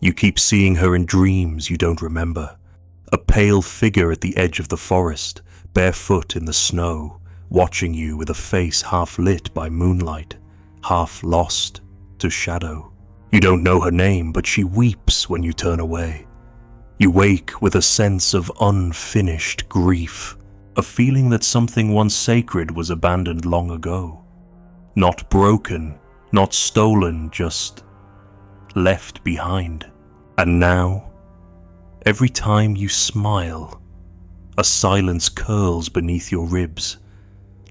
You keep seeing her in dreams you don't remember. A pale figure at the edge of the forest, barefoot in the snow, watching you with a face half lit by moonlight, half lost to shadow. You don't know her name, but she weeps when you turn away. You wake with a sense of unfinished grief, a feeling that something once sacred was abandoned long ago. Not broken, not stolen, just left behind. And now, every time you smile, a silence curls beneath your ribs,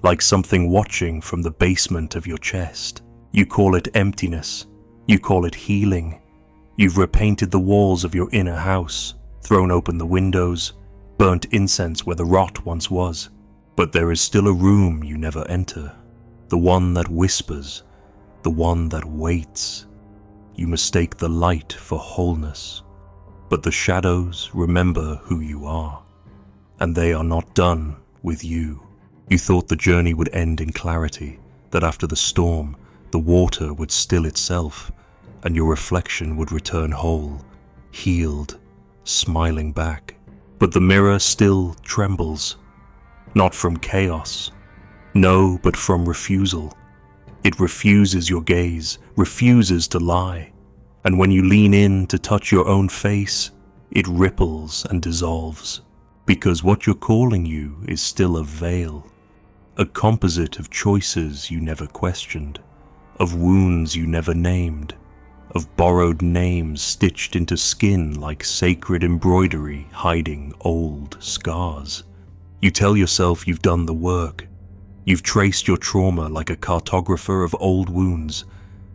like something watching from the basement of your chest. You call it emptiness. You call it healing. You've repainted the walls of your inner house, thrown open the windows, burnt incense where the rot once was. But there is still a room you never enter, the one that whispers, the one that waits. You mistake the light for wholeness, but the shadows remember who you are, and they are not done with you. You thought the journey would end in clarity, that after the storm, the water would still itself, and your reflection would return whole, healed, smiling back. But the mirror still trembles, not from chaos, no, but from refusal. It refuses your gaze, refuses to lie, and when you lean in to touch your own face, it ripples and dissolves, because what you're calling you is still a veil, a composite of choices you never questioned, of wounds you never named, of borrowed names stitched into skin like sacred embroidery hiding old scars. You tell yourself you've done the work. You've traced your trauma like a cartographer of old wounds,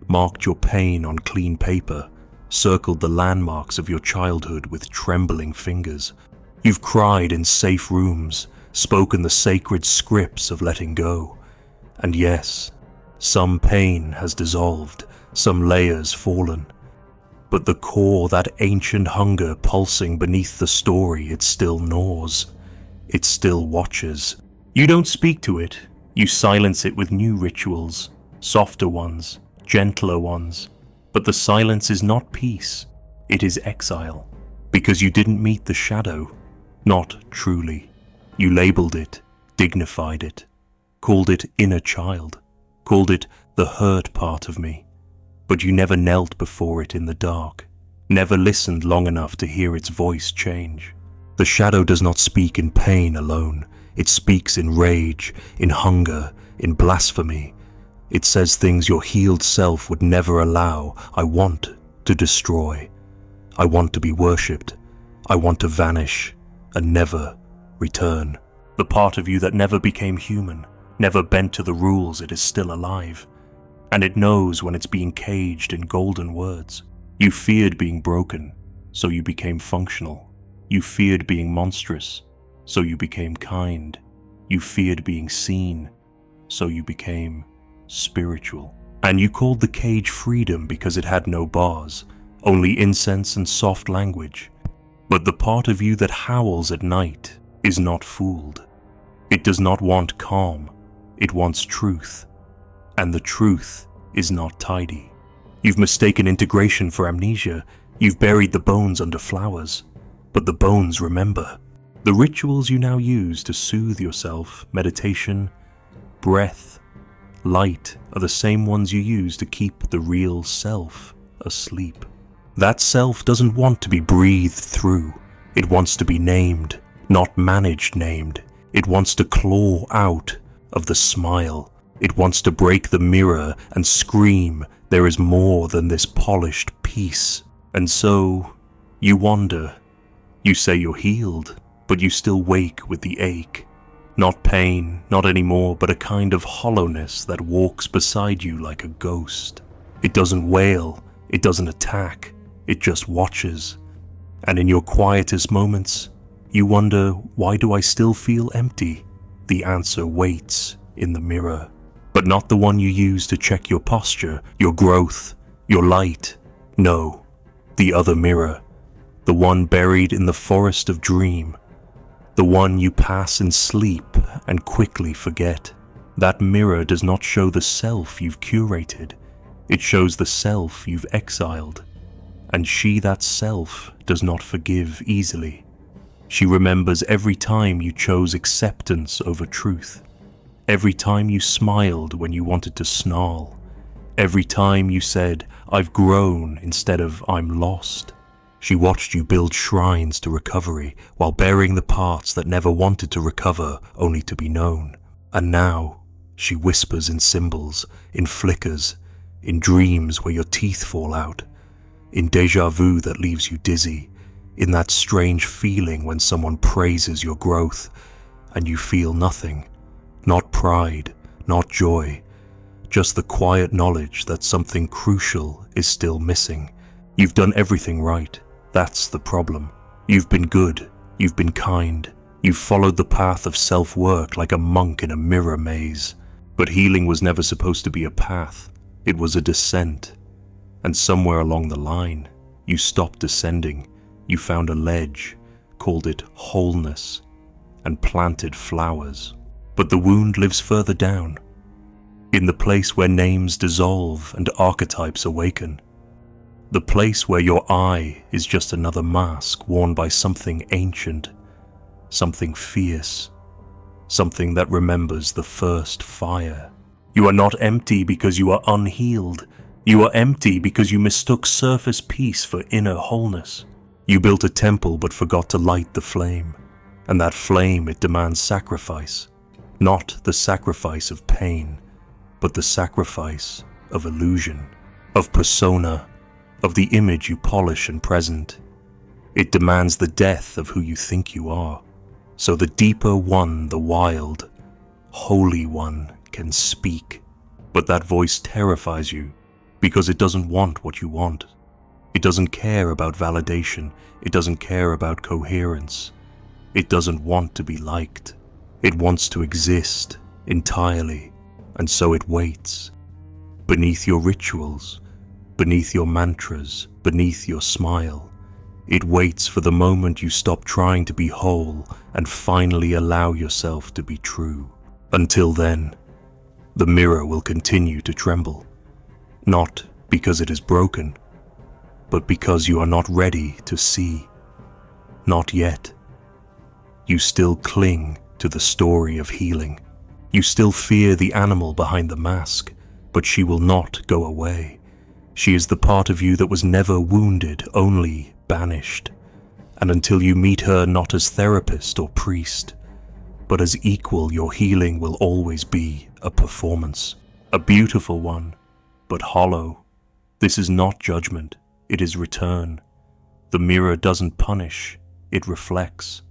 marked your pain on clean paper, circled the landmarks of your childhood with trembling fingers. You've cried in safe rooms, spoken the sacred scripts of letting go. And yes, some pain has dissolved, some layers fallen. But the core, that ancient hunger pulsing beneath the story, it still gnaws. It still watches. You don't speak to it. You silence it with new rituals, softer ones, gentler ones. But the silence is not peace. It is exile. Because you didn't meet the shadow. Not truly. You labeled it, dignified it, called it inner child, called it the hurt part of me. But you never knelt before it in the dark, never listened long enough to hear its voice change. The shadow does not speak in pain alone. It speaks in rage, in hunger, in blasphemy. It says things your healed self would never allow. I want to destroy. I want to be worshipped. I want to vanish and never return. The part of you that never became human, never bent to the rules, it is still alive. And it knows when it's being caged in golden words. You feared being broken, so you became functional. You feared being monstrous, so you became kind. You feared being seen, so you became spiritual. And you called the cage freedom because it had no bars, only incense and soft language. But the part of you that howls at night is not fooled. It does not want calm, it wants truth. And the truth is not tidy. You've mistaken integration for amnesia. You've buried the bones under flowers. But the bones remember. The rituals you now use to soothe yourself, meditation, breath, light, are the same ones you use to keep the real self asleep. That self doesn't want to be breathed through. It wants to be named, not managed named. It wants to claw out of the smile. It wants to break the mirror and scream, there is more than this polished piece. And so, you wander. You say you're healed, but you still wake with the ache. Not pain, not anymore, but a kind of hollowness that walks beside you like a ghost. It doesn't wail, it doesn't attack, it just watches. And in your quietest moments, you wonder, why do I still feel empty? The answer waits in the mirror. But not the one you use to check your posture, your growth, your light. No, the other mirror. The one buried in the forest of dream. The one you pass in sleep and quickly forget. That mirror does not show the self you've curated. It shows the self you've exiled. And she, that self, does not forgive easily. She remembers every time you chose acceptance over truth, every time you smiled when you wanted to snarl, every time you said, "I've grown," instead of "I'm lost. She watched you build shrines to recovery while bearing the parts that never wanted to recover, only to be known. And now, she whispers in symbols, in flickers, in dreams where your teeth fall out, in déjà vu that leaves you dizzy, in that strange feeling when someone praises your growth and you feel nothing, not pride, not joy, just the quiet knowledge that something crucial is still missing. You've done everything right. That's the problem. You've been good, you've been kind, you've followed the path of self-work like a monk in a mirror maze. But healing was never supposed to be a path, it was a descent. And somewhere along the line, you stopped descending, you found a ledge, called it wholeness, and planted flowers. But the wound lives further down, in the place where names dissolve and archetypes awaken. The place where your I is just another mask worn by something ancient, something fierce, something that remembers the first fire. You are not empty because you are unhealed. You are empty because you mistook surface peace for inner wholeness. You built a temple but forgot to light the flame, and that flame, it demands sacrifice. Not the sacrifice of pain, but the sacrifice of illusion, of persona, of the image you polish and present. It demands the death of who you think you are, so the deeper one, the wild, holy one, can speak. But that voice terrifies you, because it doesn't want what you want. It doesn't care about validation, it doesn't care about coherence. It doesn't want to be liked. It wants to exist entirely, and so it waits. Beneath your rituals, beneath your mantras, beneath your smile, it waits for the moment you stop trying to be whole and finally allow yourself to be true. Until then, the mirror will continue to tremble, not because it is broken, but because you are not ready to see. Not yet. You still cling to the story of healing. You still fear the animal behind the mask, but she will not go away. She is the part of you that was never wounded, only banished. And until you meet her not as therapist or priest, but as equal, your healing will always be a performance. A beautiful one, but hollow. This is not judgment, it is return. The mirror doesn't punish, it reflects.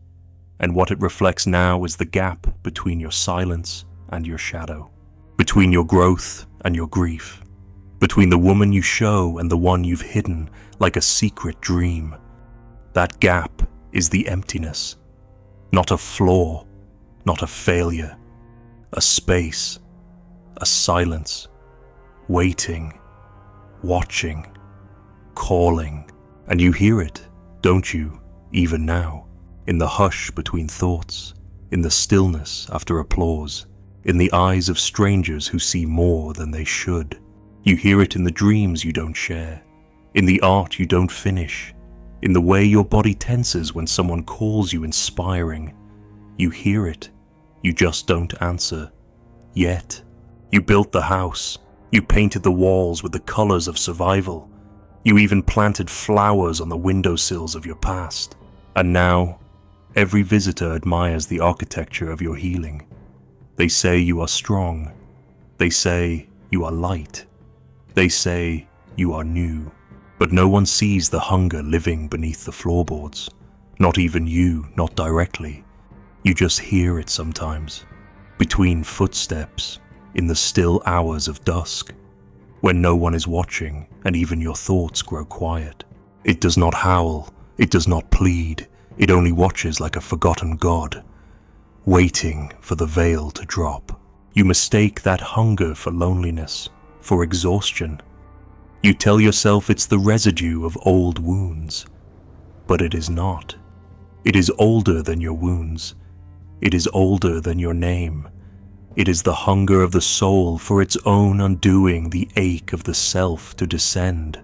And what it reflects now is the gap between your silence and your shadow, between your growth and your grief, between the woman you show and the one you've hidden like a secret dream. That gap is the emptiness, not a flaw, not a failure, a space, a silence, waiting, watching, calling. And you hear it, don't you, even now, in the hush between thoughts, in the stillness after applause, in the eyes of strangers who see more than they should. You hear it in the dreams you don't share, in the art you don't finish, in the way your body tenses when someone calls you inspiring. You hear it, you just don't answer. Yet, you built the house, you painted the walls with the colors of survival, you even planted flowers on the windowsills of your past. And now, every visitor admires the architecture of your healing. They say you are strong. They say you are light. They say you are new. But no one sees the hunger living beneath the floorboards. Not even you, not directly. You just hear it sometimes, between footsteps, in the still hours of dusk, when no one is watching and even your thoughts grow quiet. It does not howl, it does not plead, it only watches like a forgotten god, waiting for the veil to drop. You mistake that hunger for loneliness, for exhaustion. You tell yourself it's the residue of old wounds, but it is not. It is older than your wounds. It is older than your name. It is the hunger of the soul for its own undoing, the ache of the self to descend,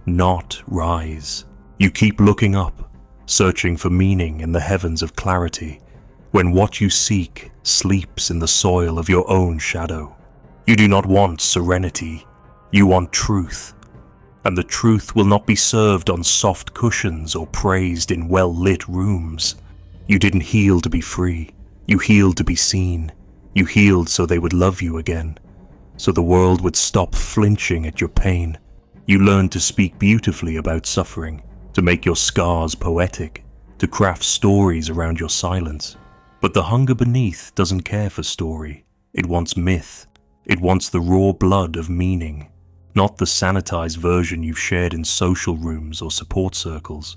not rise. You keep looking up, searching for meaning in the heavens of clarity, when what you seek sleeps in the soil of your own shadow. You do not want serenity, you want truth. And the truth will not be served on soft cushions or praised in well-lit rooms. You didn't heal to be free, you healed to be seen. You healed so they would love you again, so the world would stop flinching at your pain. You learned to speak beautifully about suffering, to make your scars poetic, to craft stories around your silence. But the hunger beneath doesn't care for story. It wants myth. It wants the raw blood of meaning, not the sanitized version you've shared in social rooms or support circles,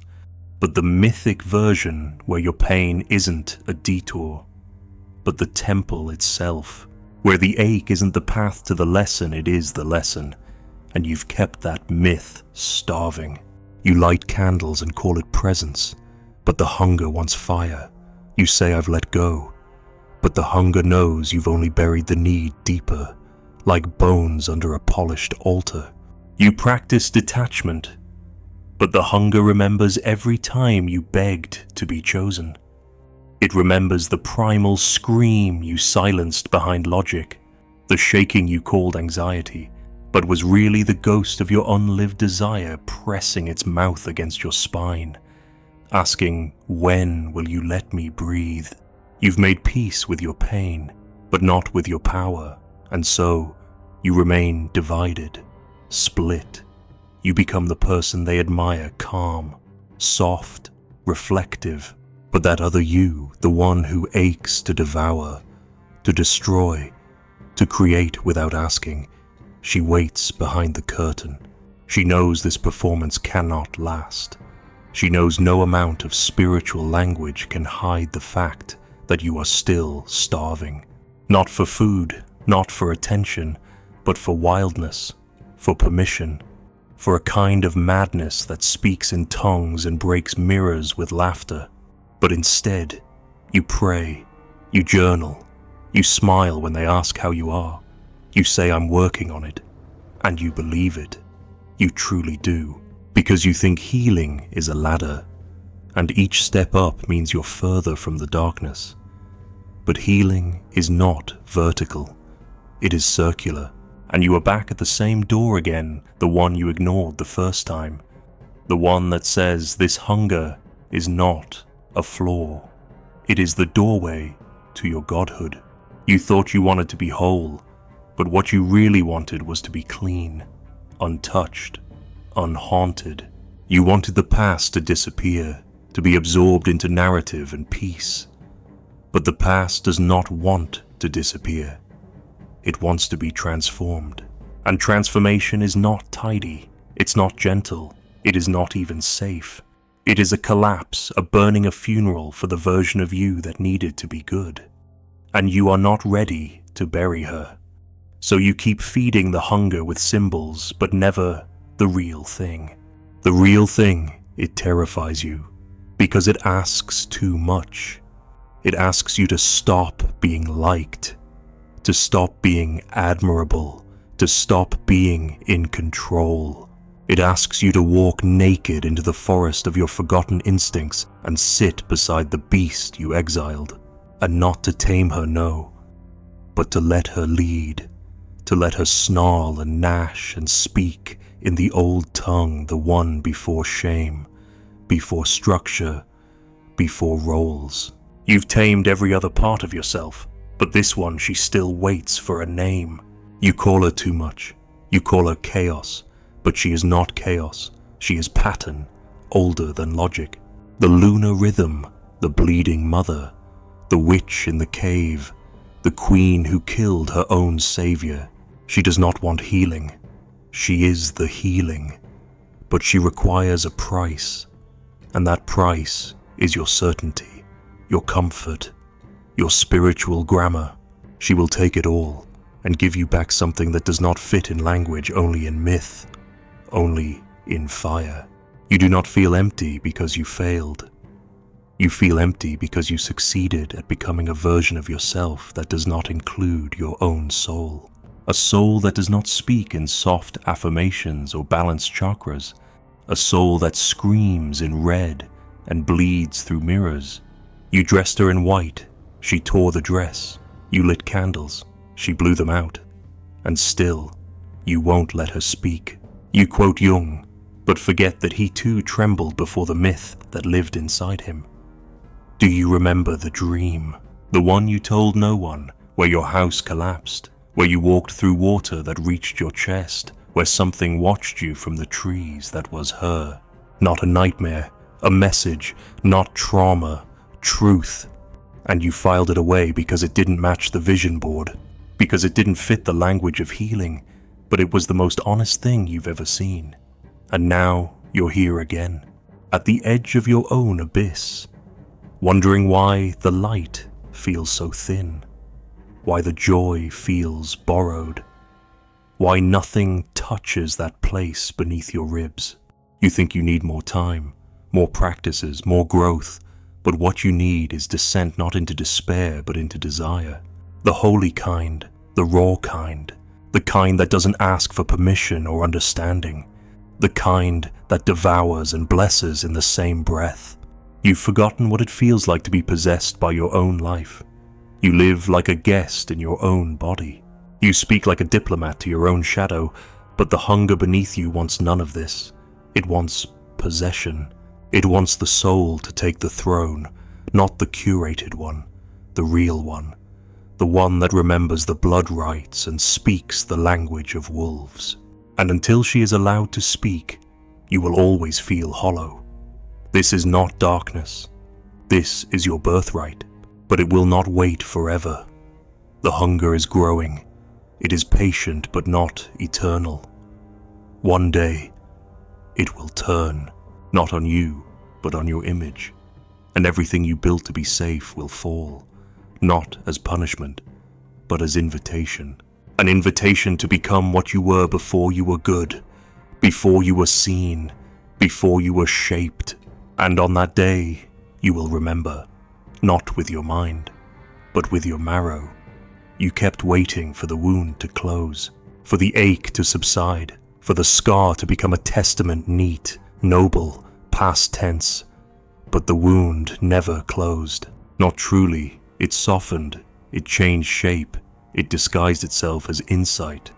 but the mythic version where your pain isn't a detour, but the temple itself, where the ache isn't the path to the lesson, it is the lesson. And you've kept that myth starving. You light candles and call it presence, but the hunger wants fire. You say I've let go, but the hunger knows you've only buried the need deeper, like bones under a polished altar. You practice detachment, but the hunger remembers every time you begged to be chosen. It remembers the primal scream you silenced behind logic, the shaking you called anxiety, but was really the ghost of your unlived desire pressing its mouth against your spine, asking, when will you let me breathe? You've made peace with your pain, but not with your power, and so you remain divided, split. You become the person they admire, calm, soft, reflective, but that other you, the one who aches to devour, to destroy, to create without asking, she waits behind the curtain. She knows this performance cannot last. She knows no amount of spiritual language can hide the fact that you are still starving. Not for food, not for attention, but for wildness, for permission, for a kind of madness that speaks in tongues and breaks mirrors with laughter. But instead, you pray, you journal, you smile when they ask how you are. You say, I'm working on it, and you believe it. You truly do, because you think healing is a ladder, and each step up means you're further from the darkness. But healing is not vertical, it is circular, and you are back at the same door again, the one you ignored the first time, the one that says this hunger is not a flaw. It is the doorway to your godhood. You thought you wanted to be whole, but what you really wanted was to be clean, untouched, unhaunted. You wanted the past to disappear, to be absorbed into narrative and peace. But the past does not want to disappear. It wants to be transformed. And transformation is not tidy, it's not gentle, it is not even safe. It is a collapse, a burning a funeral for the version of you that needed to be good. And you are not ready to bury her. So you keep feeding the hunger with symbols, but never the real thing. The real thing, it terrifies you, because it asks too much. It asks you to stop being liked, to stop being admirable, to stop being in control. It asks you to walk naked into the forest of your forgotten instincts and sit beside the beast you exiled, and not to tame her, no, but to let her lead, to let her snarl and gnash and speak in the old tongue, the one before shame, before structure, before roles. You've tamed every other part of yourself, but this one she still waits for a name. You call her too much. You call her chaos, but she is not chaos. She is pattern, older than logic. The lunar rhythm, the bleeding mother, the witch in the cave, the queen who killed her own savior. She does not want healing. She is the healing, but she requires a price, and that price is your certainty, your comfort, your spiritual grammar. She will take it all and give you back something that does not fit in language, only in myth, only in fire. You do not feel empty because you failed. You feel empty because you succeeded at becoming a version of yourself that does not include your own soul. A soul that does not speak in soft affirmations or balanced chakras, a soul that screams in red and bleeds through mirrors. You dressed her in white, she tore the dress. You lit candles, she blew them out. And still, you won't let her speak. You quote Jung, but forget that he too trembled before the myth that lived inside him. Do you remember the dream? The one you told no one, where your house collapsed, where you walked through water that reached your chest, where something watched you from the trees that was her. Not a nightmare, a message, not trauma, truth. And you filed it away because it didn't match the vision board, because it didn't fit the language of healing, but it was the most honest thing you've ever seen. And now you're here again, at the edge of your own abyss, wondering why the light feels so thin, why the joy feels borrowed, why nothing touches that place beneath your ribs. You think you need more time, more practices, more growth, but what you need is descent not into despair but into desire. The holy kind, the raw kind, the kind that doesn't ask for permission or understanding, the kind that devours and blesses in the same breath. You've forgotten what it feels like to be possessed by your own life. You live like a guest in your own body. You speak like a diplomat to your own shadow, but the hunger beneath you wants none of this. It wants possession. It wants the soul to take the throne, not the curated one, the real one, the one that remembers the blood rites and speaks the language of wolves. And until she is allowed to speak, you will always feel hollow. This is not darkness. This is your birthright, but it will not wait forever. The hunger is growing. It is patient but not eternal. One day, it will turn. Not on you, but on your image, and everything you built to be safe will fall, not as punishment, but as invitation. An invitation to become what you were before you were good, before you were seen, before you were shaped. And on that day, you will remember, not with your mind, but with your marrow. You kept waiting for the wound to close, for the ache to subside, for the scar to become a testament neat, noble, past tense, but the wound never closed. Not truly. It softened, it changed shape, it disguised itself as insight,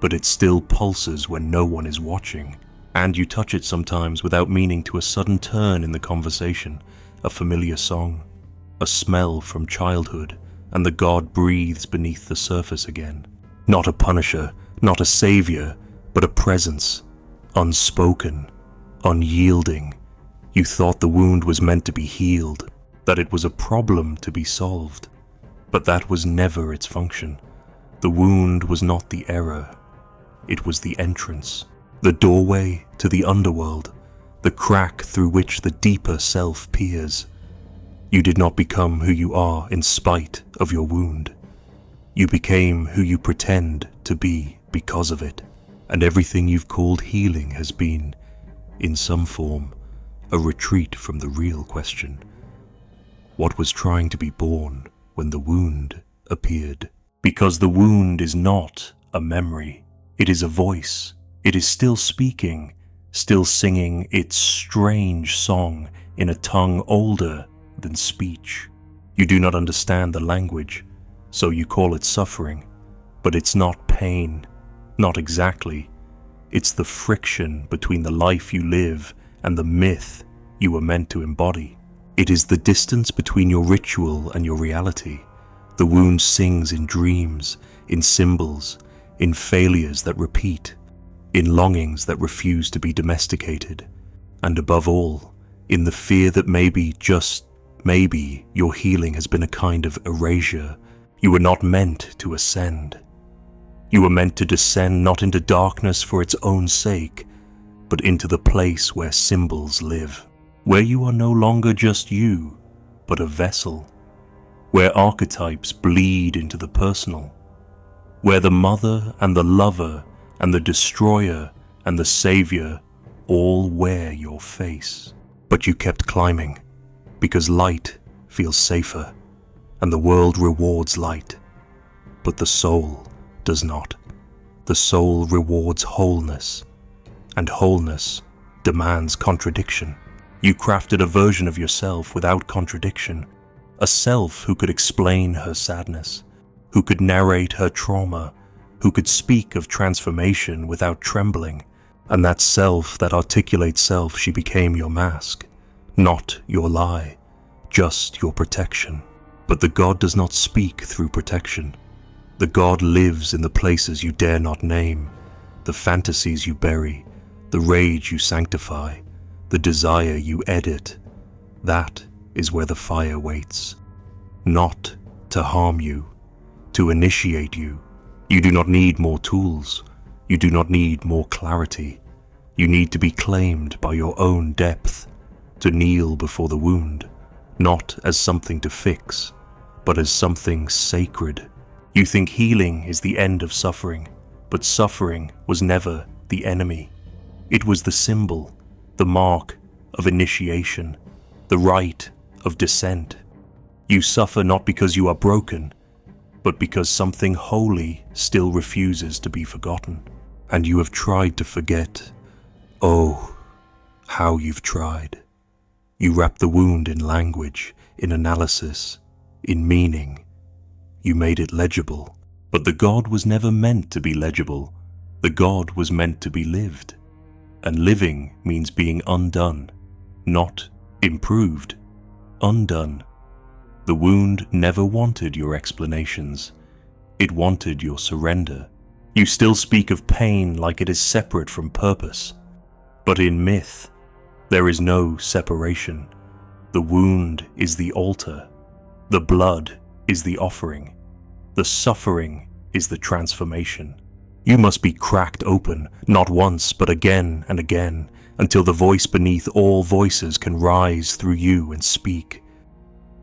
but it still pulses when no one is watching, and you touch it sometimes without meaning to a sudden turn in the conversation, a familiar song, a smell from childhood, and the god breathes beneath the surface again. Not a punisher, not a savior, but a presence, unspoken, unyielding. You thought the wound was meant to be healed, that it was a problem to be solved, but that was never its function. The wound was not the error, it was the entrance, the doorway to the underworld, the crack through which the deeper self peers. You did not become who you are in spite of your wound. You became who you pretend to be because of it, and everything you've called healing has been, in some form, a retreat from the real question. What was trying to be born when the wound appeared? Because the wound is not a memory. It is a voice. It is still speaking, still singing its strange song in a tongue older than speech. You do not understand the language, so you call it suffering. But it's not pain, not exactly. It's the friction between the life you live and the myth you were meant to embody. It is the distance between your ritual and your reality. The wound sings in dreams, in symbols, in failures that repeat, in longings that refuse to be domesticated, and above all, in the fear that maybe, just maybe, your healing has been a kind of erasure. You were not meant to ascend. You were meant to descend not into darkness for its own sake, but into the place where symbols live, where you are no longer just you, but a vessel, where archetypes bleed into the personal, where the mother and the lover and the destroyer and the savior all wear your face. But you kept climbing, because light feels safer, and the world rewards light, but the soul does not. The soul rewards wholeness, and wholeness demands contradiction. You crafted a version of yourself without contradiction, a self who could explain her sadness, who could narrate her trauma, who could speak of transformation without trembling. And that self, that articulate self, she became your mask, not your lie, just your protection. But the God does not speak through protection. The God lives in the places you dare not name, the fantasies you bury, the rage you sanctify, the desire you edit. That is where the fire waits. Not to harm you, to initiate you. You do not need more tools. You do not need more clarity. You need to be claimed by your own depth, to kneel before the wound, not as something to fix, but as something sacred. You think healing is the end of suffering, but suffering was never the enemy. It was the symbol, the mark of initiation, the rite of descent. You suffer not because you are broken, but because something holy still refuses to be forgotten. And you have tried to forget. Oh, how you've tried. You wrap the wound in language, in analysis, in meaning. You made it legible. But the God was never meant to be legible. The God was meant to be lived. And living means being undone, not improved. Undone. The wound never wanted your explanations. It wanted your surrender. You still speak of pain like it is separate from purpose. But in myth, there is no separation. The wound is the altar. The blood is the offering. The suffering is the transformation. You must be cracked open, not once, but again and again, until the voice beneath all voices can rise through you and speak.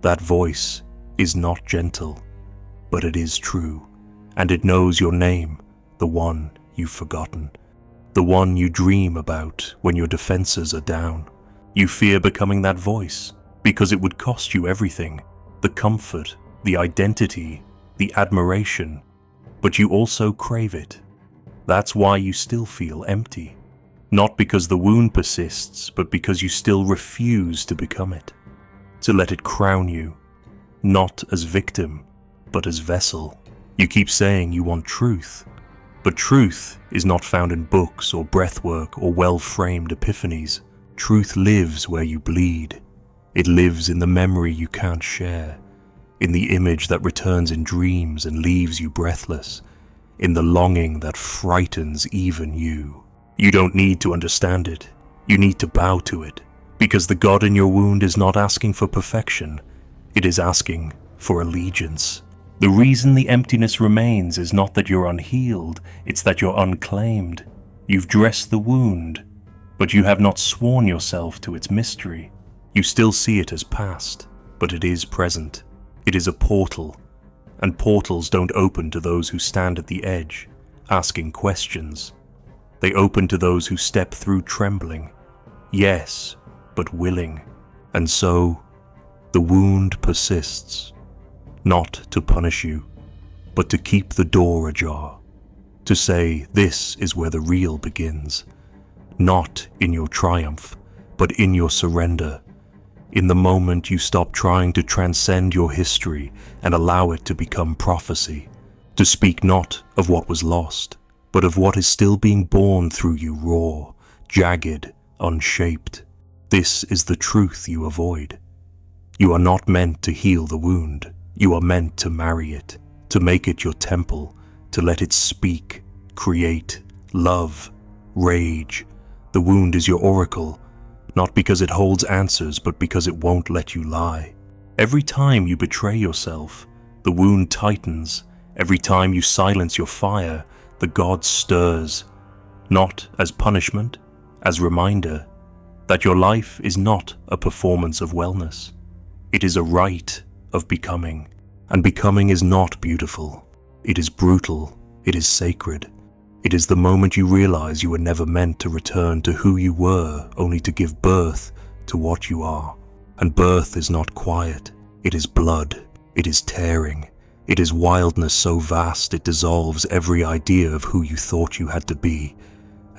That voice is not gentle, but it is true, and it knows your name, the one you've forgotten, the one you dream about when your defenses are down. You fear becoming that voice because it would cost you everything, the comfort, the identity, the admiration, but you also crave it. That's why you still feel empty, not because the wound persists, but because you still refuse to become it, to let it crown you, not as victim, but as vessel. You keep saying you want truth, but truth is not found in books or breathwork or well-framed epiphanies. Truth lives where you bleed. It lives in the memory you can't share, in the image that returns in dreams and leaves you breathless, in the longing that frightens even you. You don't need to understand it. You need to bow to it, because the God in your wound is not asking for perfection. It is asking for allegiance. The reason the emptiness remains is not that you're unhealed, it's that you're unclaimed. You've dressed the wound, but you have not sworn yourself to its mystery. You still see it as past, but it is present. It is a portal, and portals don't open to those who stand at the edge, asking questions. They open to those who step through trembling, yes, but willing. And so, the wound persists. Not to punish you, but to keep the door ajar, to say this is where the real begins, not in your triumph, but in your surrender, in the moment you stop trying to transcend your history and allow it to become prophecy, to speak not of what was lost, but of what is still being born through you raw, jagged, unshaped. This is the truth you avoid. You are not meant to heal the wound. You are meant to marry it, to make it your temple, to let it speak, create, love, rage. The wound is your oracle, not because it holds answers, but because it won't let you lie. Every time you betray yourself, the wound tightens. Every time you silence your fire, the God stirs, not as punishment, as reminder that your life is not a performance of wellness. It is a rite of becoming, and becoming is not beautiful. It is brutal. It is sacred. It is the moment you realize you were never meant to return to who you were, only to give birth to what you are. And birth is not quiet. It is blood. It is tearing. It is wildness so vast it dissolves every idea of who you thought you had to be.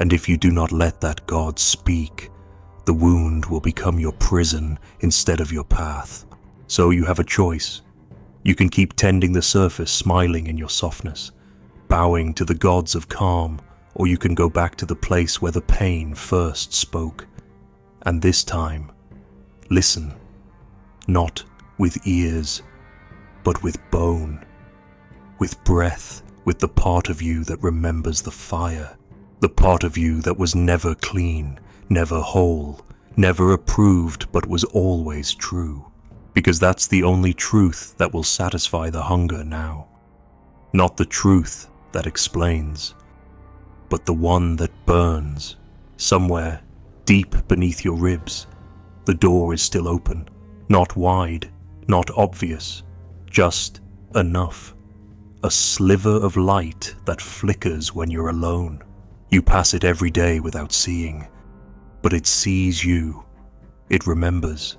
And if you do not let that God speak, The wound will become your prison instead of your path. So you have a choice. You can keep tending the surface, smiling in your softness, bowing to the gods of calm, or you can go back to the place where the pain first spoke. And this time, listen, not with ears, but with bone, with breath, with the part of you that remembers the fire, the part of you that was never clean, never whole, never approved, but was always true. Because that's the only truth that will satisfy the hunger now. Not the truth that explains, but the one that burns. Somewhere, deep beneath your ribs, the door is still open, not wide, not obvious, just enough. A sliver of light that flickers when you're alone. You pass it every day without seeing, but it sees you. It remembers.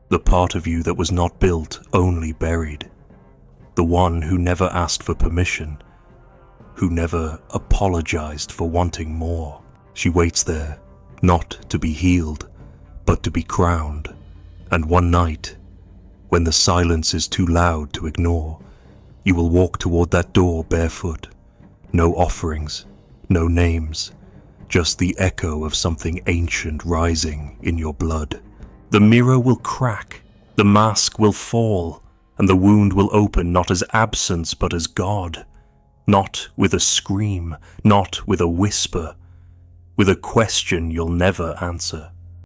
The part of you that was not built, only buried. The one who never asked for permission, who never apologized for wanting more. She waits there, not to be healed, but to be crowned. And one night, when the silence is too loud to ignore, you will walk toward that door barefoot. No offerings, no names, just the echo of something ancient rising in your blood. The mirror will crack, the mask will fall, and the wound will open not as absence but as God. Not with a scream, not with a whisper, with a question you'll never answer.